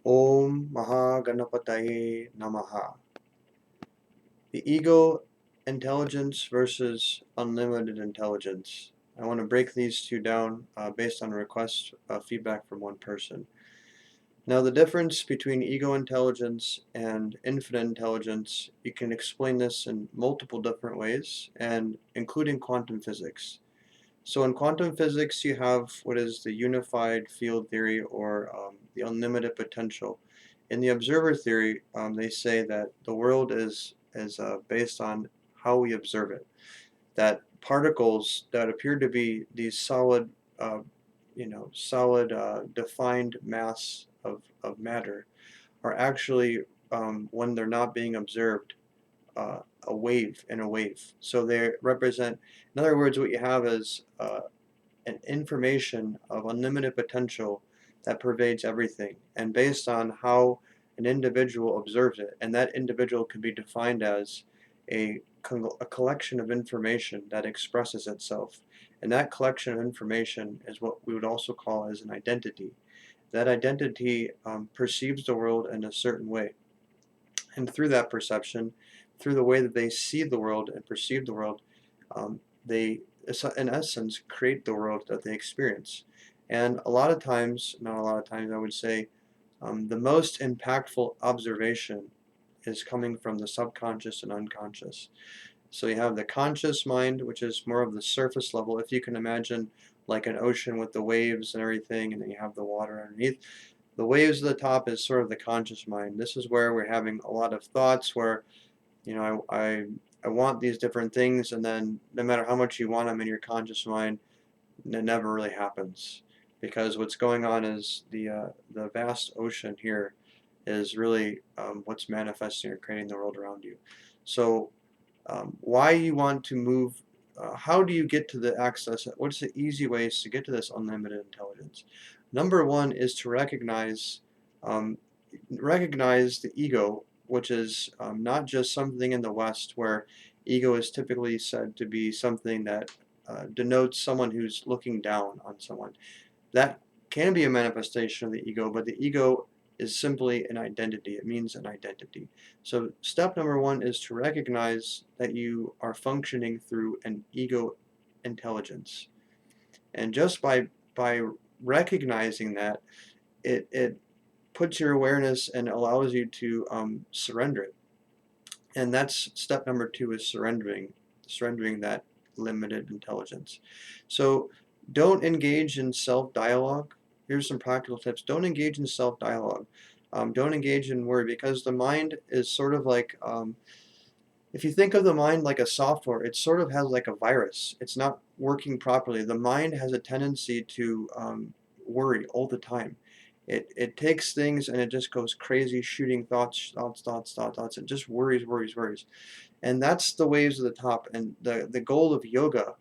Om Mahaganapataye Namaha. The ego intelligence versus unlimited intelligence. I want to break these two down based on a request feedback from one person. Now, the difference between ego intelligence and infinite intelligence, you can explain this in multiple different ways, and including quantum physics. So in quantum physics, you have what is the unified field theory, or the unlimited potential. In the observer theory, they say that the world is based on how we observe it. That particles that appear to be these solid, solid defined mass of matter are actually, when they're not being observed, a wave in a wave. So they represent, in other words, what you have is an information of unlimited potential that pervades everything, and based on how an individual observes it, and that individual can be defined as a collection of information that expresses itself, and that collection of information is what we would also call as an identity. That identity perceives the world in a certain way, and through that perception, through the way that they see the world and perceive the world, they, in essence, create the world that they experience. And a lot of times, not a lot of times, I would say, the most impactful observation is coming from the subconscious and unconscious. So you have the conscious mind, which is more of the surface level. If you can imagine like an ocean with the waves and everything, and then you have the water underneath. The waves at the top is sort of the conscious mind. This is where we're having a lot of thoughts where, I want these different things, and then no matter how much you want them in your conscious mind, it never really happens, because what's going on is the vast ocean here is really what's manifesting or creating the world around you. So why you want to move, how do you get to the access, what's the easy ways to get to this unlimited intelligence? Number one is to um, recognize the ego, which is not just something in the West where ego is typically said to be something that denotes someone who's looking down on someone. That can be a manifestation of the ego, but the ego is simply an identity. It means an identity. So step number one is to recognize that you are functioning through an ego intelligence. And just by recognizing that, it puts your awareness and allows you to surrender it. And that's step number two, is surrendering that limited intelligence. So don't engage in self-dialogue. Here's some practical tips. Don't engage in self-dialogue. Don't engage in worry, because the mind is sort of like, if you think of the mind like a software, it sort of has like a virus. It's not working properly. The mind has a tendency to worry all the time. It takes things and it just goes crazy, shooting thoughts. It just worries. And that's the waves of the top. And the goal of yoga,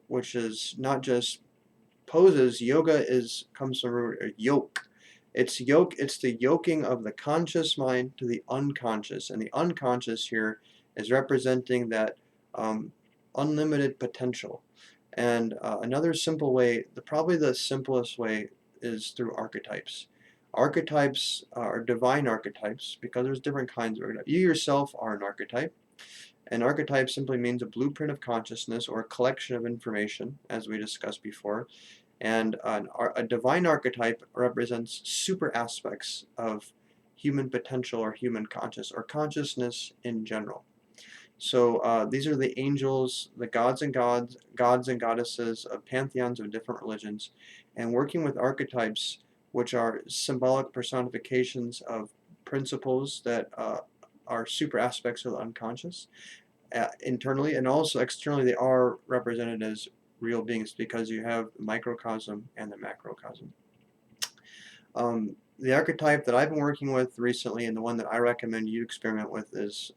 which is not just poses, yoga comes from the root yoke. It's the yoking of the conscious mind to the unconscious, and the unconscious here is representing that unlimited potential. And another simple way, probably the simplest way, is through archetypes. Archetypes are divine archetypes because there's different kinds of archetypes. You yourself are an archetype. An archetype simply means a blueprint of consciousness, or a collection of information, as we discussed before. And a divine archetype represents super aspects of human potential, or human conscious, or consciousness in general. So these are the angels, the gods and goddesses of pantheons of different religions, and working with archetypes, which are symbolic personifications of principles that are super aspects of the unconscious, internally, and also externally they are represented as real beings, because you have the microcosm and the macrocosm. The archetype that I've been working with recently, and the one that I recommend you experiment with, has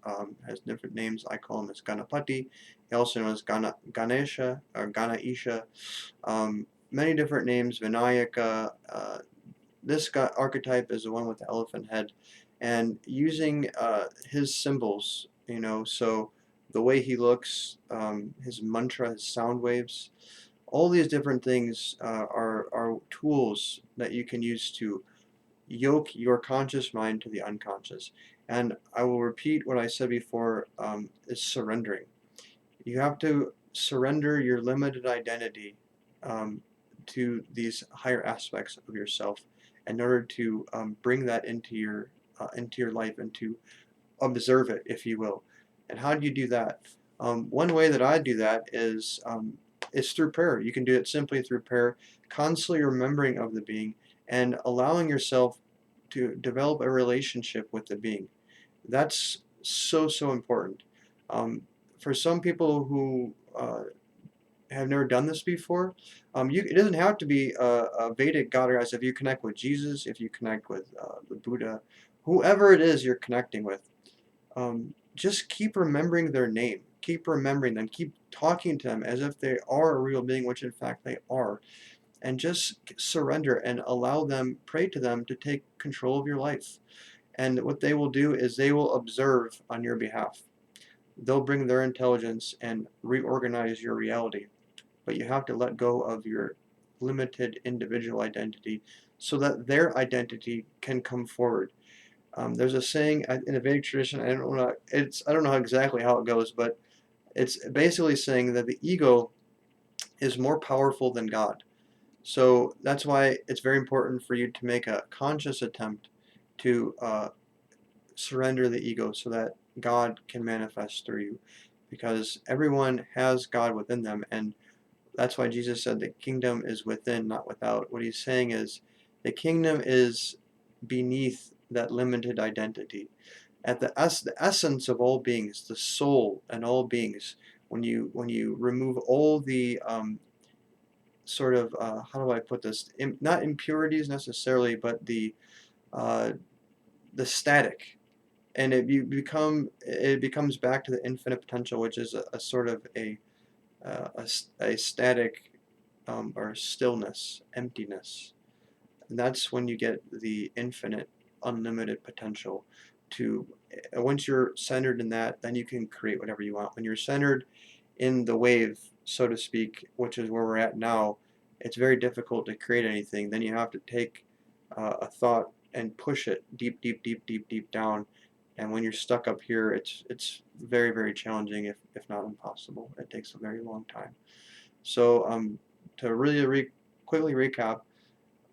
different names. I call him as Ganapati. He also known as Ganesha or Ganaisha. Many different names, Vinayaka. This archetype is the one with the elephant head, and using his symbols, so the way he looks, his mantra, his sound waves, all these different things are tools that you can use to yoke your conscious mind to the unconscious. And I will repeat what I said before, is surrendering. You have to surrender your limited identity to these higher aspects of yourself in order to bring that into your life and to observe it, if you will. And how do you do that? One way that I do that is through prayer. You can do it simply through prayer, constantly remembering of the being and allowing yourself to develop a relationship with the being. That's so important. Um, for some people who have never done this before, it doesn't have to be a Vedic god or goddess. If you connect with Jesus, if you connect with the Buddha, whoever it is you're connecting with, just keep remembering their name. Keep remembering them. Keep talking to them as if they are a real being, which in fact they are. And just surrender and allow them, pray to them to take control of your life. And what they will do is they will observe on your behalf. They'll bring their intelligence and reorganize your reality. But you have to let go of your limited individual identity so that their identity can come forward. There's a saying in the Vedic tradition. I don't know exactly how it goes, but it's basically saying that the ego is more powerful than God. So that's why it's very important for you to make a conscious attempt to surrender the ego so that God can manifest through you, because everyone has God within them, and that's why Jesus said the kingdom is within, not without. What he's saying is the kingdom is beneath that limited identity. At the essence of all beings, the soul and all beings, when you remove all the sort of how do I put this? Not impurities necessarily, but uh, the static, and it becomes back to the infinite potential, which is a sort of a static or stillness, emptiness. And that's when you get the infinite, unlimited potential to, once you're centered in that, then you can create whatever you want. When you're centered in the wave, so to speak, which is where we're at now, it's very difficult to create anything. Then you have to take a thought and push it deep down. And when you're stuck up here, it's very challenging, if not impossible. It takes a very long time. So to really quickly recap,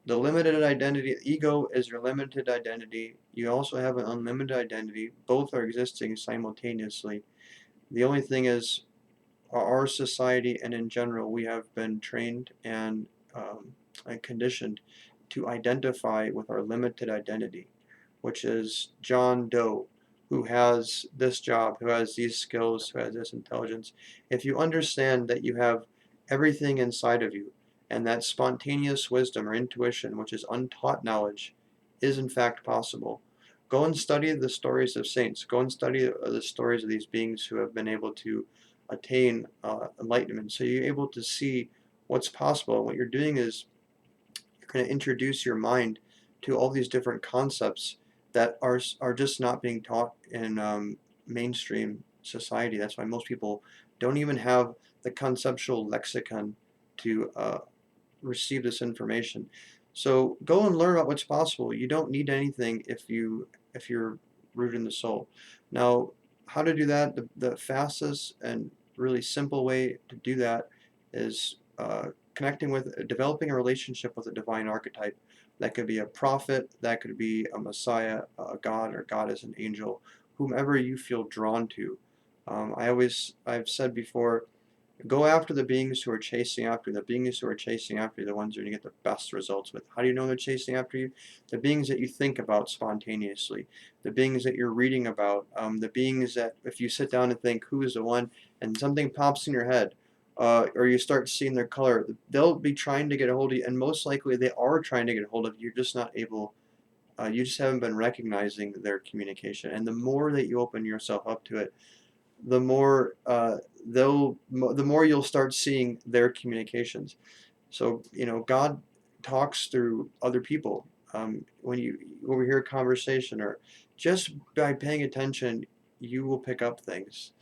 the limited identity, ego is your limited identity. You also have an unlimited identity. Both are existing simultaneously. The only thing is, our society and in general, we have been trained and conditioned to identify with our limited identity, which is John Doe, who has this job, who has these skills, who has this intelligence. If you understand that you have everything inside of you, and that spontaneous wisdom or intuition, which is untaught knowledge, is in fact possible, go and study the stories of saints. Go and study the stories of these beings who have been able to attain enlightenment. So you're able to see what's possible. And what you're doing is you're going to introduce your mind to all these different concepts that are just not being taught in mainstream society. That's why most people don't even have the conceptual lexicon to receive this information. So go and learn about what's possible. You don't need anything if you're rooted in the soul. Now, how to do that? The fastest and really simple way to do that is connecting with, developing a relationship with a divine archetype. That could be a prophet, that could be a messiah, a god or goddess, an angel, whomever you feel drawn to. I've said before, go after the beings who are chasing after you. The beings who are chasing after you, the ones you're going to get the best results with. How do you know they're chasing after you? The beings that you think about spontaneously, the beings that you're reading about, the beings that if you sit down and think, who is the one, and something pops in your head, or you start seeing their color, they'll be trying to get a hold of you, and most likely they are trying to get a hold of you. You're just not able, you just haven't been recognizing their communication. And the more that you open yourself up to it, the more the more you'll start seeing their communications. So God talks through other people. When you overhear a conversation or just by paying attention, you will pick up things.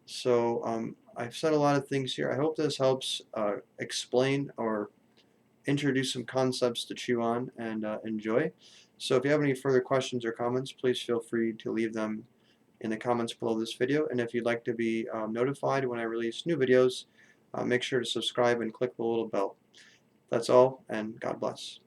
So I've said a lot of things here. I hope this helps explain or introduce some concepts to chew on and enjoy. So if you have any further questions or comments, please feel free to leave them in the comments below this video. And if you'd like to be notified when I release new videos, make sure to subscribe and click the little bell. That's all, and God bless.